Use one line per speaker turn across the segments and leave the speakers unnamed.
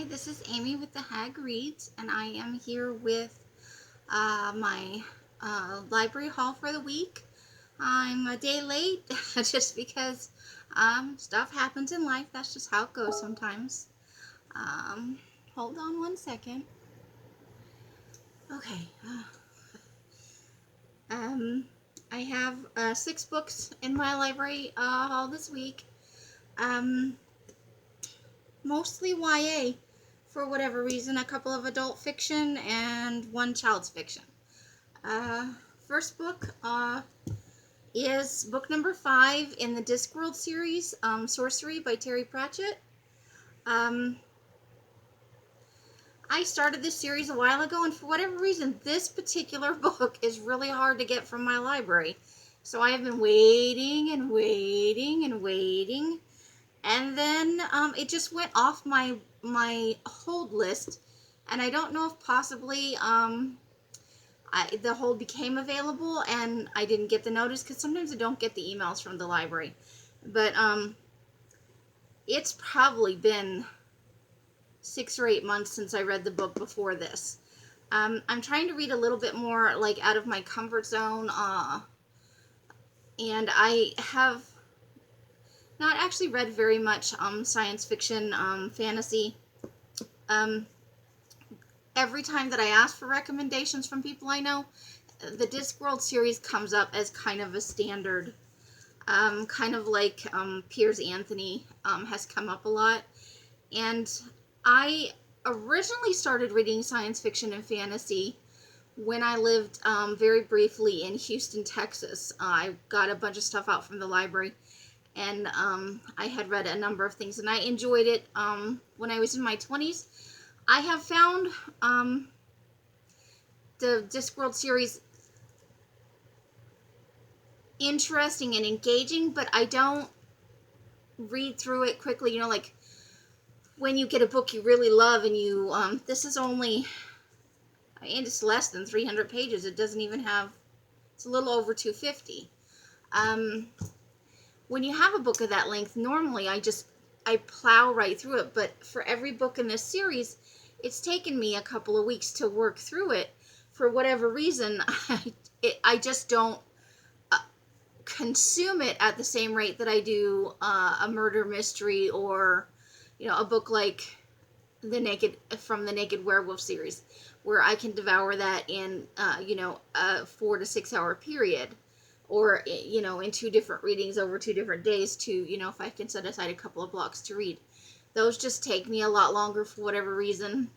this is Amy with the Hag Reads, and I am here with my library haul for the week. I'm a day late just because stuff happens in life. That's just how it goes sometimes. Hold on one second. Okay. I have 6 books in my library haul this week. Mostly YA for whatever reason, a couple of adult fiction and 1 child's fiction. First book is book number 5 in the Discworld series, Sorcery by Terry Pratchett. I started this series a while ago, and for whatever reason, this particular book is really hard to get from my library. So I have been waiting and waiting and waiting, and then it just went off my hold list, and I don't know if possibly the hold became available and I didn't get the notice, because sometimes I don't get the emails from the library. But it's probably been 6 or 8 months since I read the book before this. I'm trying to read a little bit more like out of my comfort zone, and I have not actually read very much science fiction, fantasy. Every time that I ask for recommendations from people I know, the Discworld series comes up as kind of a standard, kind of like Piers Anthony has come up a lot. And I originally started reading science fiction and fantasy when I lived very briefly in Houston, Texas. I got a bunch of stuff out from the library, and I had read a number of things, and I enjoyed it when I was in my 20s. I have found the Discworld series interesting and engaging, but I don't read through it quickly. You know, like when you get a book you really love and you, this is only, and it's less than 300 pages. It doesn't even have, it's a little over 250. When you have a book of that length, normally I plow right through it, but for every book in this series, it's taken me a couple of weeks to work through it. For whatever reason, I just don't consume it at the same rate that I do a murder mystery, or, you know, a book like the Naked Werewolf series, where I can devour that in, you know, a 4 to 6 hour period, or, you know, in 2 different readings over 2 different days, to, you know, if I can set aside a couple of blocks to read. Those just take me a lot longer for whatever reason.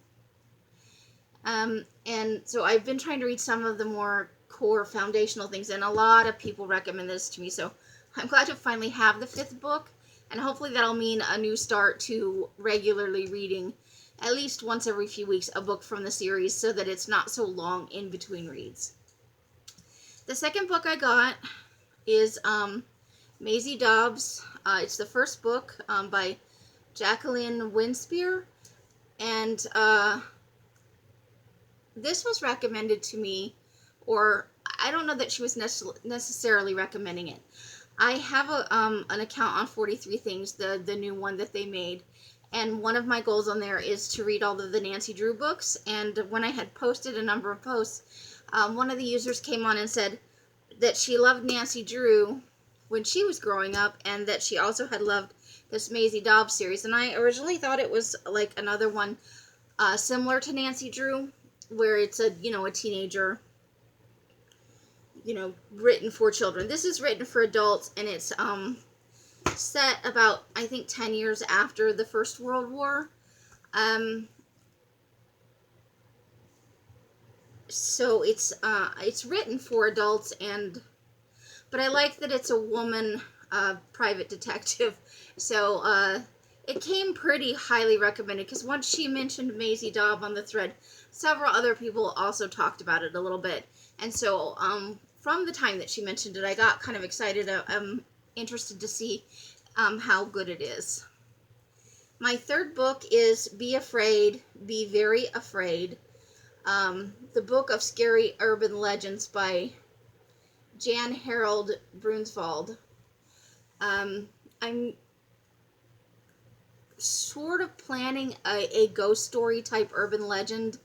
And so I've been trying to read some of the more core foundational things, and a lot of people recommend this to me, so I'm glad to finally have the 5th book, and hopefully that'll mean a new start to regularly reading at least once every few weeks a book from the series, so that it's not so long in between reads. The second book I got is Maisie Dobbs. It's the first book by Jacquelin Winspear, and this was recommended to me, or I don't know that she was necessarily recommending it. I have an account on 43 Things, the new one that they made, and one of my goals on there is to read all of the Nancy Drew books. And when I had posted a number of posts, one of the users came on and said that she loved Nancy Drew when she was growing up, and that she also had loved this Maisie Dobbs series. And I originally thought it was like another one similar to Nancy Drew, where it's a, you know, a teenager, you know, written for children. This is written for adults, and it's set about, I think, 10 years after the First World War. So it's written for adults, but I like that it's a woman private detective. So it came pretty highly recommended, because once she mentioned Maisie Dobbs on the thread, several other people also talked about it a little bit. And so from the time that she mentioned it, I got kind of excited. I'm interested to see how good it is. My third book is Be Afraid, Be Very Afraid, the Book of Scary Urban Legends by Jan Harold Brunvane. I'm sort of planning a ghost story type urban legend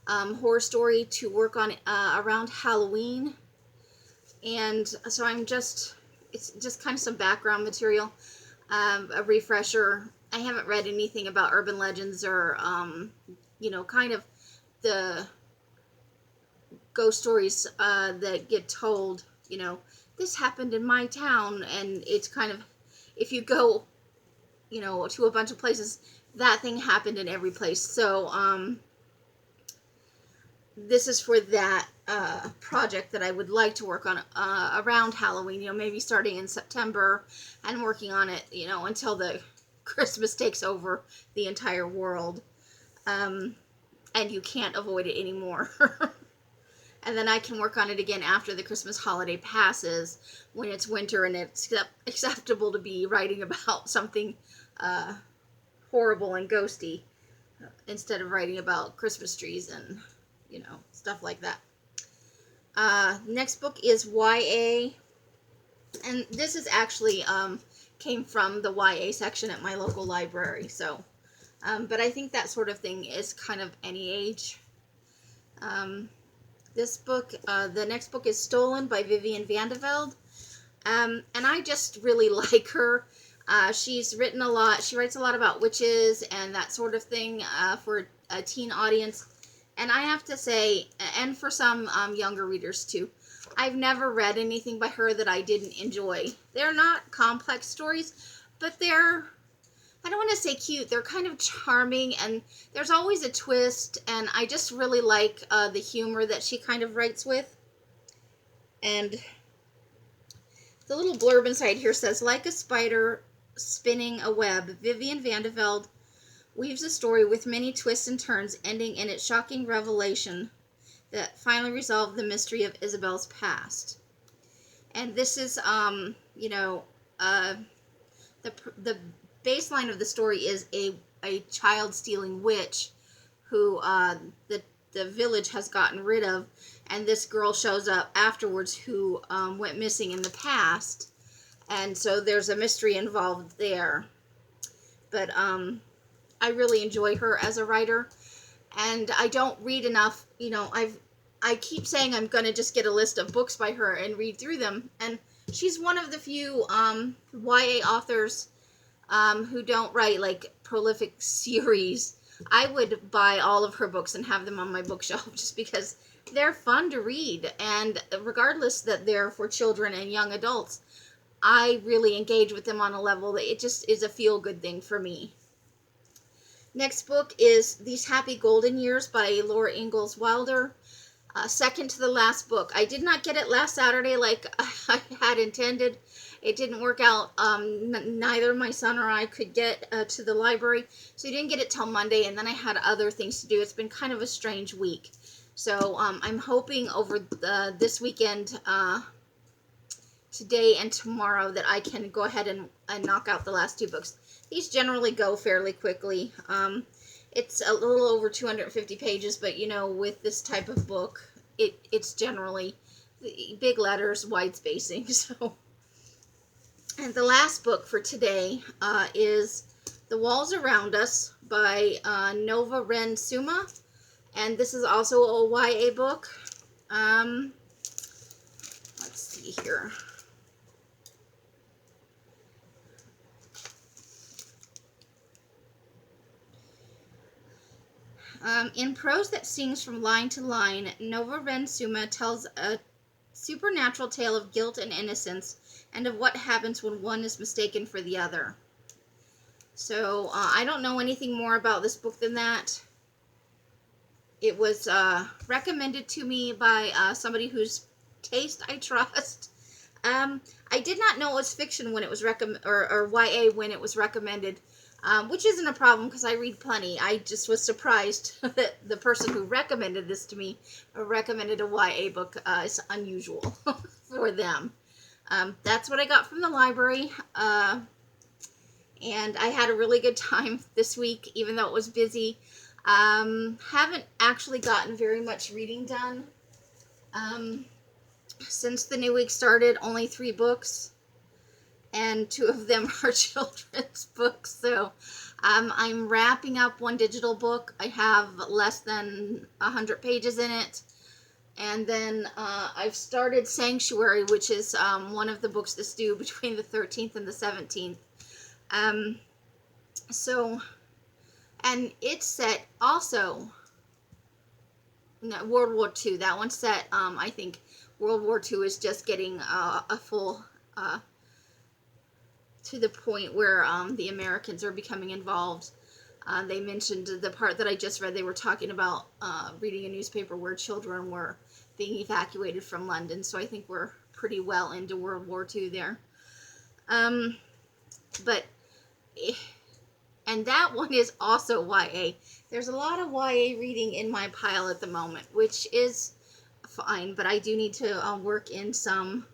horror story to work on around Halloween. And so it's just kind of some background material, a refresher. I haven't read anything about urban legends or, kind of the ghost stories that get told, this happened in my town, and it's kind of, if you go, to a bunch of places, that thing happened in every place. So, this is for that project that I would like to work on around Halloween, maybe starting in September and working on it, until the Christmas takes over the entire world. And you can't avoid it anymore. And then I can work on it again after the Christmas holiday passes, when it's winter and it's acceptable to be writing about something horrible and ghosty, instead of writing about Christmas trees and stuff like that. Next book is YA, and this is actually came from the YA section at my local library. So, but I think that sort of thing is kind of any age. This book, the next book is Stolen by Vivian Vande. And I just really like her. She's written a lot. She writes a lot about witches and that sort of thing for a teen audience. And I have to say, and for some younger readers too, I've never read anything by her that I didn't enjoy. They're not complex stories, but they're, I don't want to say cute, they're kind of charming, and there's always a twist, and I just really like the humor that she kind of writes with. And the little blurb inside here says, like a spider spinning a web, Vivian Vande weaves a story with many twists and turns, ending in its shocking revelation that finally resolved the mystery of Isabel's past. And this is, the baseline of the story is a child-stealing witch who the village has gotten rid of, and this girl shows up afterwards who went missing in the past, and so there's a mystery involved there. But I really enjoy her as a writer, and I don't read enough. I keep saying I'm going to just get a list of books by her and read through them, and she's one of the few YA authors who don't write like prolific series. I would buy all of her books and have them on my bookshelf just because they're fun to read, and regardless that they're for children and young adults, I really engage with them on a level that it just is a feel-good thing for me. Next book is These Happy Golden Years by Laura Ingalls Wilder. Second to the last book. I did not get it last Saturday like I had intended. It didn't work out. Neither my son or I could get to the library, so I didn't get it till Monday, and then I had other things to do. It's been kind of a strange week. So I'm hoping over this weekend, today and tomorrow, that I can go ahead and knock out the last two books. These generally go fairly quickly. It's a little over 250 pages, but with this type of book, it's generally big letters, wide spacing. So, and the last book for today is The Walls Around Us by Nova Ren Suma, and this is also a YA book. Let's see here. In prose that sings from line to line, Nova Ren Suma tells a supernatural tale of guilt and innocence, and of what happens when one is mistaken for the other. So, I don't know anything more about this book than that. It was recommended to me by somebody whose taste I trust. I did not know it was fiction when it was or YA when it was recommended. Which isn't a problem because I read plenty. I just was surprised that the person who recommended this to me recommended a YA book. It's unusual for them. That's what I got from the library. And I had a really good time this week, even though it was busy. Haven't actually gotten very much reading done. Since the new week started, only 3 books. And 2 of them are children's books, so I'm wrapping up one digital book. I have less than 100 pages in it. And then I've started Sanctuary, which is one of the books that's due between the 13th and the 17th. And it's set also, no, World War II. That one's set, I think World War II is just getting a full, to the point where the Americans are becoming involved. They mentioned the part that I just read, they were talking about reading a newspaper where children were being evacuated from London, so I think we're pretty well into World War II there. And that one is also YA. There's a lot of YA reading in my pile at the moment, which is fine, but I do need to work in some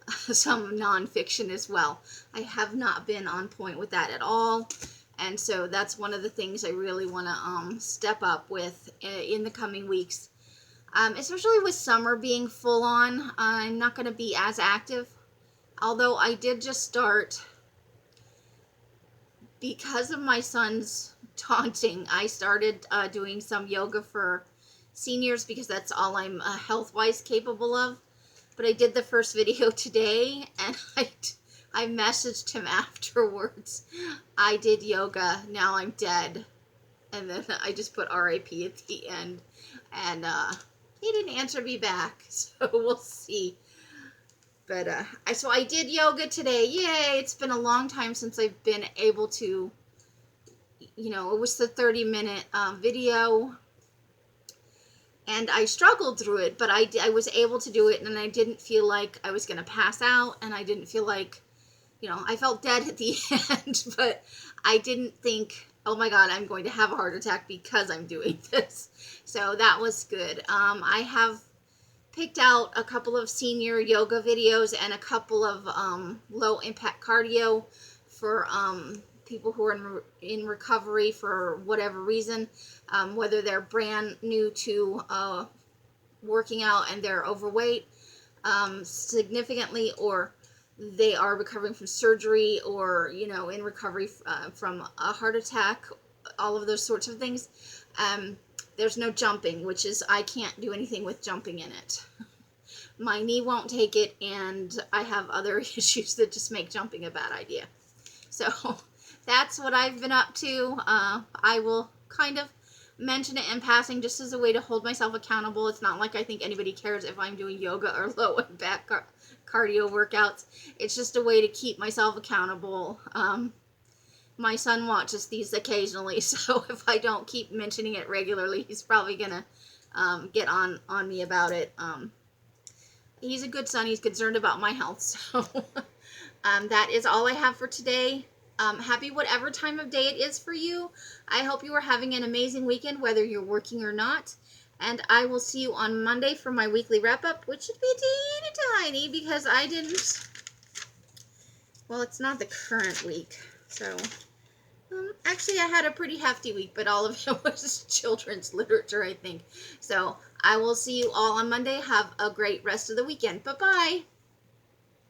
nonfiction as well. I have not been on point with that at all, and so that's one of the things I really want to step up with in the coming weeks. Especially with summer being full on, I'm not going to be as active, although I did just start, because of my son's taunting, I started doing some yoga for seniors because that's all I'm health-wise capable of. But I did the first video today, and I messaged him afterwards. I did yoga, now I'm dead. And then I just put RIP at the end. And he didn't answer me back, so we'll see. But so I did yoga today. Yay! It's been a long time since I've been able to, you know, it was the 30-minute video. And I struggled through it, but I was able to do it, and I didn't feel like I was going to pass out, and I didn't feel like, you know, I felt dead at the end, but I didn't think, oh my God, I'm going to have a heart attack because I'm doing this. So that was good. I have picked out a couple of senior yoga videos and a couple of low-impact cardio for people who are in recovery for whatever reason, whether they're brand new to working out and they're overweight significantly, or they are recovering from surgery, or, you know, in recovery from a heart attack, all of those sorts of things. There's no jumping, which is, I can't do anything with jumping in it. My knee won't take it, and I have other issues that just make jumping a bad idea. So that's what I've been up to. I will kind of mention it in passing just as a way to hold myself accountable. It's not like I think anybody cares if I'm doing yoga or low impact cardio workouts. It's just a way to keep myself accountable. My son watches these occasionally, so if I don't keep mentioning it regularly, he's probably gonna get on me about it. He's a good son. He's concerned about my health. So that is all I have for today. Happy whatever time of day it is for you. I hope you are having an amazing weekend, whether you're working or not. And I will see you on Monday for my weekly wrap-up, which should be teeny tiny because I didn't... Well, it's not the current week, so... actually, I had a pretty hefty week, but all of it was children's literature, I think. So, I will see you all on Monday. Have a great rest of the weekend. Bye-bye!